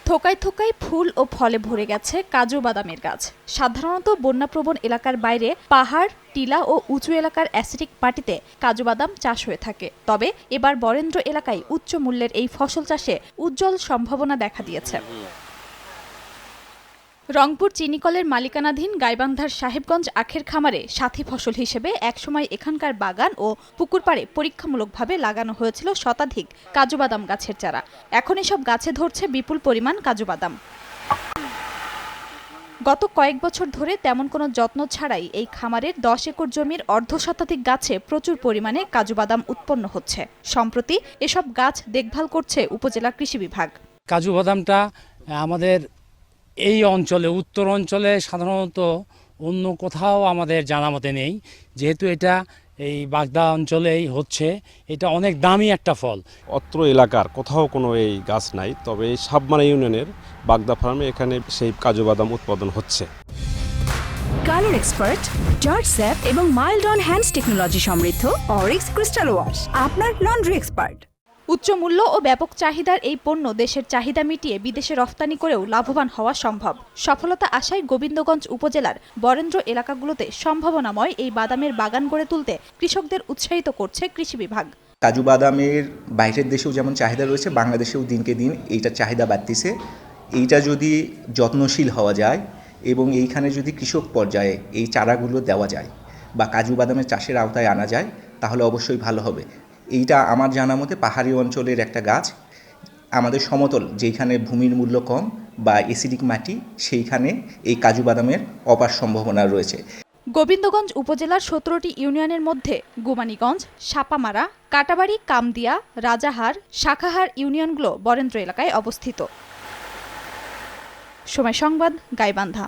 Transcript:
থোকায় থোকায় ফুল ও ফলে ভরে গেছে কাজু বাদামের গাছ। সাধারণত বন্যাপ্রবণ এলাকার বাইরে পাহাড়, টিলা ও উঁচু এলাকার অ্যাসিডিক মাটিতে কাজু বাদাম চাষ হয়ে থাকে। তবে এবার বরেন্দ্র এলাকায় উচ্চ মূল্যের এই ফসল চাষে উজ্জ্বল সম্ভাবনা দেখা দিয়েছে। রংপুর চিনিকলের মালিকানাধীন গাইবান্ধার সাহেবগঞ্জ আখের খামারে সাথী ফসল হিসেবে একসময় এখানকার বাগান ও পুকুর পাড়ে পরীক্ষামূলকভাবে লাগানো হয়েছিল শতাধিক কাজু বাদাম গাছের চারা। এখন এসব গাছে ধরছে বিপুল পরিমাণ কাজু বাদাম। গত কয়েক বছর ধরে তেমন কোনো যত্ন ছাড়াই এই খামারের 10 একর জমির অর্ধশতাধিক গাছে প্রচুর পরিমাণে কাজু বাদাম উৎপন্ন হচ্ছে। সম্প্রতি এসব গাছ দেখভাল করছে উপজেলা কৃষি বিভাগ। কাজু বাদামটা আমাদের এই অঞ্চলে, উত্তর অঞ্চলে সাধারণত অন্য কোথাও আমাদের জানা মতে নেই, যেহেতু এটা এই বাগদা অঞ্চলেই হচ্ছে। এটা অনেক দামি একটা ফল। অত্র এলাকার কোথাও কোনো এই গাছ নাই, তবে এই সাবমারা ইউনিয়নের বাগদা ফার্মে এখানে সেই কাজু বাদাম উৎপাদন হচ্ছে। কালার এক্সপার্ট, জর্জ স্যাপ এবং মাইল্ড অন হ্যান্ডস টেকনোলজি সমৃদ্ধ অরিক্স ক্রিস্টাল ওয়াশ আপনার লন্ড্রি এক্সপার্ট। উচ্চ মূল্য ও ব্যাপক চাহিদার এই পণ্য দেশের চাহিদা মিটিয়ে বিদেশে রফতানি করেও লাভবান হওয়া সম্ভব। সফলতা আশায় গোবিন্দগঞ্জ উপজেলার বরেন্দ্র এলাকাগুলোতে সম্ভাবনাময় এই বাদামের বাগান গড়ে তুলতে কৃষকদের উৎসাহিত করছে কৃষি বিভাগ। কাজু বাদামের বাইরের দেশেও যেমন চাহিদা রয়েছে, বাংলাদেশেও দিনকে দিন এইটার চাহিদা বাড়তিছে। এইটা যদি যত্নশীল হওয়া যায় এবং এইখানে যদি কৃষক পর্যায়ে এই চারাগুলো দেওয়া যায় বা কাজু বাদামের চাষের আওতায় আনা যায়, তাহলে অবশ্যই ভালো হবে। এইটা আমার জানা মতে পাহাড়ি অঞ্চলের একটা গাছ। আমাদের সমতল যেখানে ভূমির মূল্য কম বা অ্যাসিডিক মাটি, সেইখানে এই কাজু বাদামের অপার সম্ভাবনা রয়েছে। গোবিন্দগঞ্জ উপজেলার 17টি ইউনিয়নের মধ্যে গুমানীগঞ্জ, সাপামারা, কাটাবাড়ি, কামদিয়া, রাজাহার, শাখাহার ইউনিয়নগুলো বরেন্দ্র এলাকায় অবস্থিত। সময় সংবাদ, গাইবান্ধা।